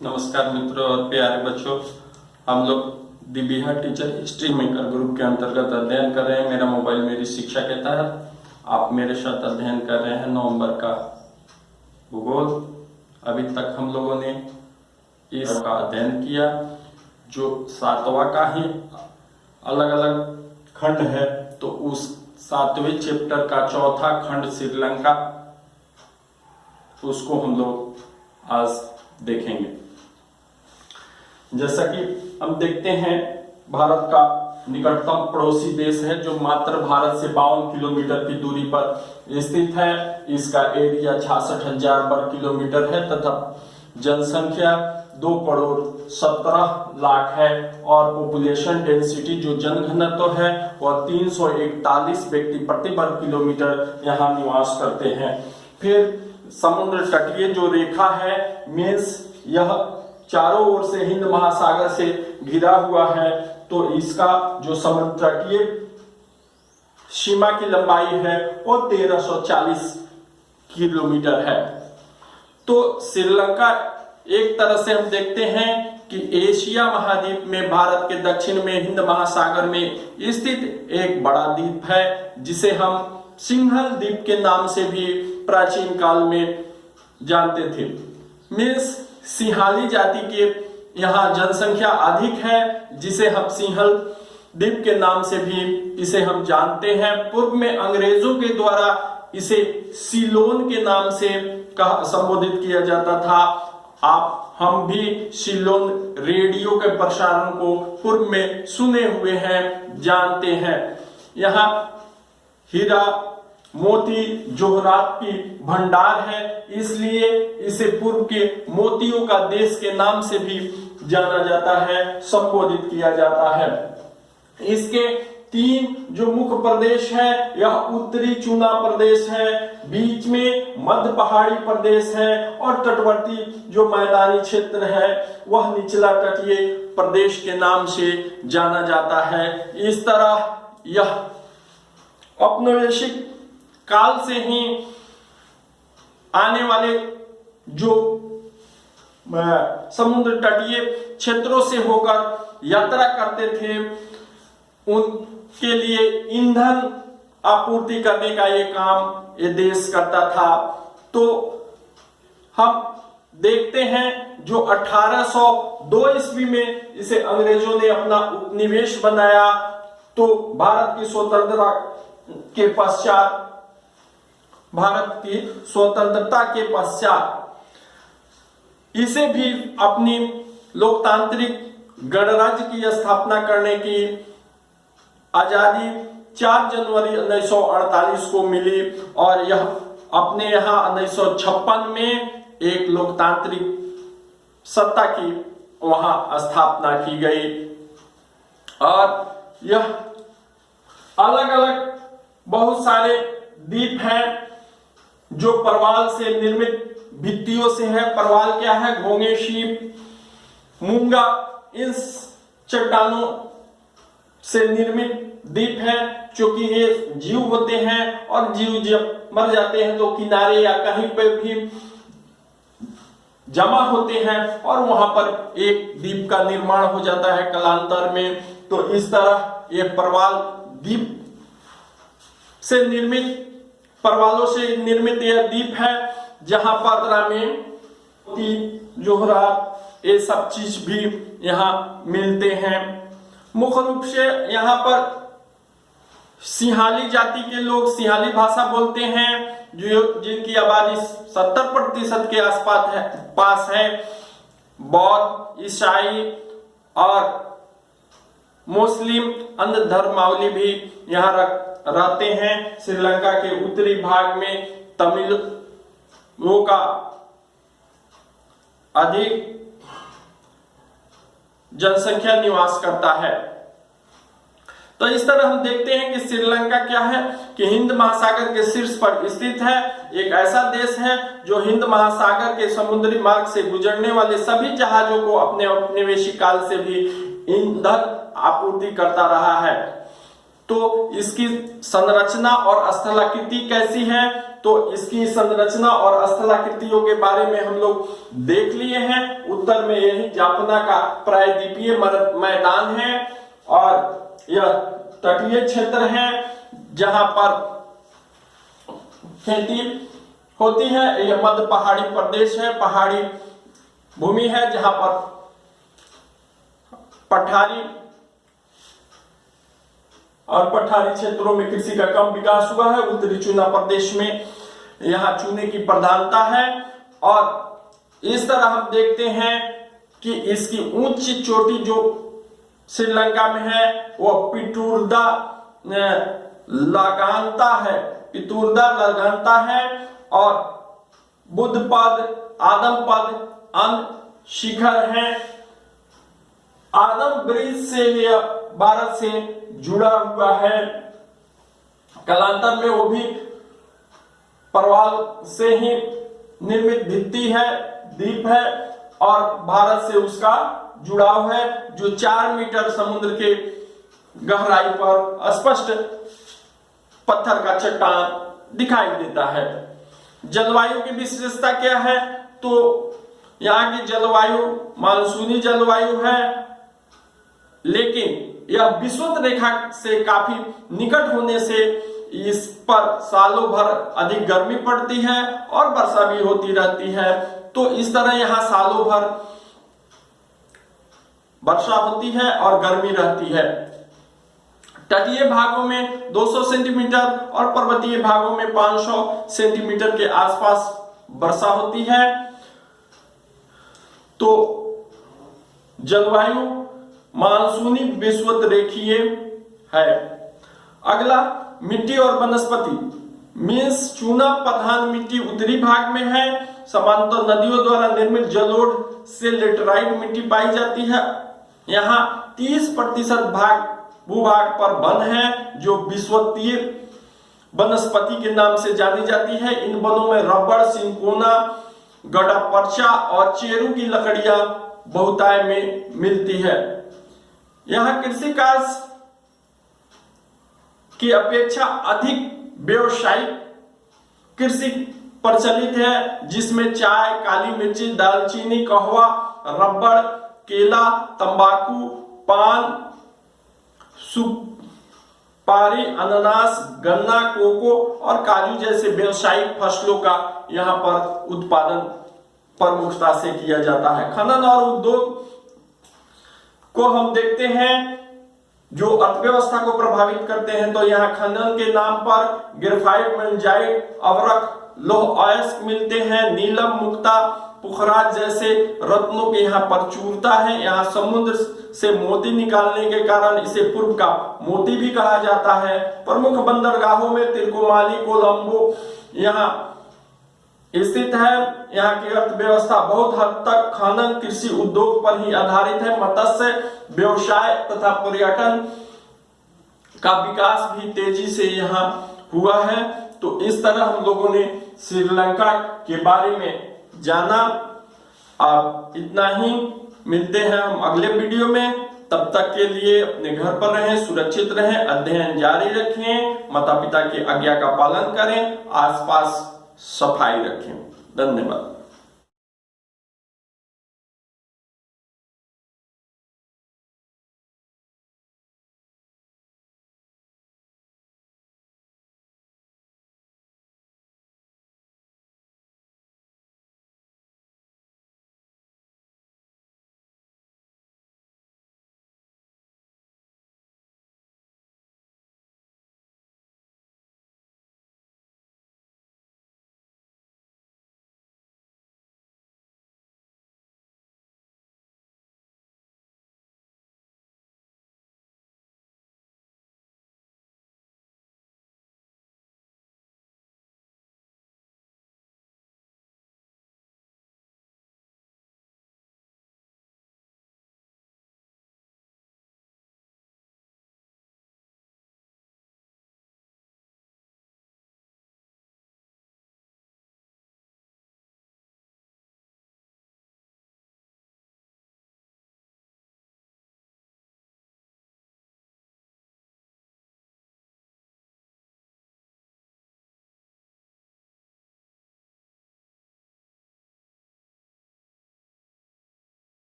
नमस्कार मित्रों और प्यारे बच्चों, हम लोग Divya teacher history maker group के अंतर्गत अध्ययन कर रहे हैं। मेरा मोबाइल मेरी शिक्षा के तहत आप मेरे साथ अध्ययन कर रहे हैं नवंबर का भूगोल। अभी तक हम लोगों ने इसका अध्ययन किया जो 7वां का ही अलग अलग खंड है, तो उस 7वें चैप्टर का चौथा खंड श्रीलंका, उसको हम लोग आज देखेंगे। जैसा कि हम देखते हैं, भारत का निकटतम पड़ोसी देश है जो मात्र भारत से 52 किलोमीटर की दूरी पर स्थित है। इसका एरिया 66,000 वर्ग किलोमीटर है तथा जनसंख्या 2,17,00,000 है और पॉपुलेशन डेंसिटी जो जनघनत्व है वह 341 व्यक्ति प्रति वर्ग किलोमीटर यहाँ निवास करते हैं। फिर समुद्र तटीय जो रेखा है मीन्स यह चारों ओर से हिंद महासागर से घिरा हुआ है, तो इसका जो समुद्र तटीय सीमा की लंबाई है वो 1340 किलोमीटर है। तो श्रीलंका एक तरह से हम देखते हैं कि एशिया महाद्वीप में भारत के दक्षिण में हिंद महासागर में स्थित एक बड़ा द्वीप है जिसे हम सिंहल द्वीप के नाम से भी प्राचीन काल में जानते थे। मीन्स सिंहाली जाति के यहाँ जनसंख्या अधिक है जिसे हम सिंहल द्वीप के नाम से भी इसे हम जानते हैं। पूर्व में अंग्रेजों के द्वारा इसे सीलोन के नाम से संबोधित किया जाता था। हम भी सीलोन रेडियो के प्रसारण को पूर्व में सुने हुए हैं, जानते हैं। यहाँ हीरा मोती जोहरात की भंडार है, इसलिए इसे पूर्व के मोतियों का देश के नाम से भी जाना जाता है, संबोधित किया जाता है। इसके 3 जो मुख्य प्रदेश है, यह उत्तरी चूना प्रदेश है, बीच में मध्य पहाड़ी प्रदेश है और तटवर्ती जो मैदानी क्षेत्र है वह निचला तटीय प्रदेश के नाम से जाना जाता है। इस तरह यह औपनिवेशिक काल से ही आने वाले जो समुद्र तटीय क्षेत्रों से होकर यात्रा करते थे उनके लिए ईंधन आपूर्ति करने का ये काम ये देश करता था। तो हम देखते हैं जो 1802 ईस्वी में इसे अंग्रेजों ने अपना उपनिवेश बनाया, तो भारत की स्वतंत्रता के पश्चात इसे भी अपनी लोकतांत्रिक गणराज्य की स्थापना करने की आजादी 4 जनवरी 1948 को मिली और यह अपने यहाँ 1956 में एक लोकतांत्रिक सत्ता की वहां स्थापना की गई। और यह अलग अलग बहुत सारे द्वीप हैं जो परवाल से निर्मित भित्तियों से है। परवाल क्या है? घोंगे, शीप, मूंगा, इन चट्टानों से निर्मित द्वीप है, क्योंकि ये जीव होते हैं और जीव जब मर जाते हैं तो किनारे या कहीं पर भी जमा होते हैं और वहां पर एक द्वीप का निर्माण हो जाता है कालांतर में। तो इस तरह ये परवाल द्वीप से निर्मित, परवालों से निर्मित यह द्वीप है जहां पर रामेन, जोहरात ये सब चीज भी यहाँ मिलते हैं। मुख्य रूप से यहाँ पर सिंहाली जाति के लोग सिंहाली भाषा बोलते हैं जो जिनकी आबादी 70% के पास है। बौद्ध, ईसाई और मुस्लिम अन्य धर्मावली भी यहाँ रहते हैं। श्रीलंका के उत्तरी भाग में तमिलों का अधिक जनसंख्या निवास करता है। तो इस तरह हम देखते हैं कि श्रीलंका क्या है कि हिंद महासागर के शीर्ष पर स्थित है। एक ऐसा देश है जो हिंद महासागर के समुद्री मार्ग से गुजरने वाले सभी जहाजों को अपने औपनिवेशिक काल से भी ईंधन आपूर्ति करता रहा है। तो इसकी संरचना और स्थलाकृति कैसी है? तो तो इसकी संरचना और स्थलाकृतियों के बारे में हम लोग देख लिए हैं। उत्तर में यही जाफना का प्रायद्वीपीय मैदान है और यह तटीय क्षेत्र है जहां पर खेती होती है। यह मध्य पहाड़ी प्रदेश है, पहाड़ी भूमि है जहां पर पठारी और पठारी क्षेत्रों में कृषि का कम विकास हुआ है। उत्तरी चूना प्रदेश में यहाँ चूने की प्रधानता है और इस तरह हम देखते हैं कि इसकी ऊंची चोटी जो श्रीलंका में है वो पितुर्दा लगानता है, पितुर्दा लगानता है और बुद्धपद, आदमपद, अन्य शिखर है। आदम ब्रिज से यह भारत से जुड़ा हुआ है। कालांतर में वो भी परवाल से ही निर्मित भित्ति है, द्वीप है और भारत से उसका जुड़ाव है जो 4 मीटर समुद्र के गहराई पर स्पष्ट पत्थर का चट्टान दिखाई देता है। जलवायु की विशेषता क्या है? तो यहाँ की जलवायु मानसूनी जलवायु है, लेकिन यह विषुवत रेखा से काफी निकट होने से इस पर सालों भर अधिक गर्मी पड़ती है और वर्षा भी होती रहती है। तो इस तरह यहाँ सालों भर वर्षा होती है और गर्मी रहती है। तटीय भागों में 200 सेंटीमीटर और पर्वतीय भागों में 500 सेंटीमीटर के आसपास वर्षा होती है। तो जलवायु मानसूनी विषुवत रेखीय है। अगला मिट्टी और वनस्पति मीन्स चूना प्रधान मिट्टी उत्तरी भाग में है। समांतर नदियों द्वारा निर्मित जलोढ़ से लेटराइट मिट्टी पाई जाती है। यहाँ 30% भाग भूभाग पर वन है जो विषुवतीय वनस्पति के नाम से जानी जाती है। इन वनों में रबड़, सिंकोना, गड़ापर्चा और चेरू की लकड़ियां बहुतायत में मिलती है। यहाँ कृषि कार्य की अपेक्षा अधिक व्यावसायिक कृषि प्रचलित है, जिसमें चाय, काली मिर्ची, दालचीनी, कहवा, रबड़, केला, तंबाकू, पान, सुपारी, अनानास, गन्ना, कोको और काजू जैसे व्यावसायिक फसलों का यहाँ पर उत्पादन प्रमुखता से किया जाता है। खनन और उद्योग को हम देखते हैं जो अर्थव्यवस्था को प्रभावित करते हैं। तो यहाँ खनन के नाम पर ग्रेफाइट, मेंजाइट, अवरक, लौह अयस्क मिलते हैं। नीलम, मुक्ता, पुखराज जैसे रत्नों की यहाँ प्रचुरता है। यहाँ समुद्र से मोती निकालने के कारण इसे पूर्व का मोती भी कहा जाता है। प्रमुख बंदरगाहों में तिरुकोमाली, कोलंबो यहाँ स्थित है। यहाँ की अर्थव्यवस्था बहुत हद तक खनन, कृषि उद्योग पर ही आधारित है। मत्स्य व्यवसाय तथा पर्यटन का विकास भी तेजी से यहाँ हुआ है। तो इस तरह हम लोगों ने श्रीलंका के बारे में जाना। अब इतना ही, मिलते हैं हम अगले वीडियो में। तब तक के लिए अपने घर पर रहें, सुरक्षित रहें, अध्ययन जारी रखें, माता पिता की आज्ञा का पालन करें, आसपास सफाई रखें। धन्यवाद।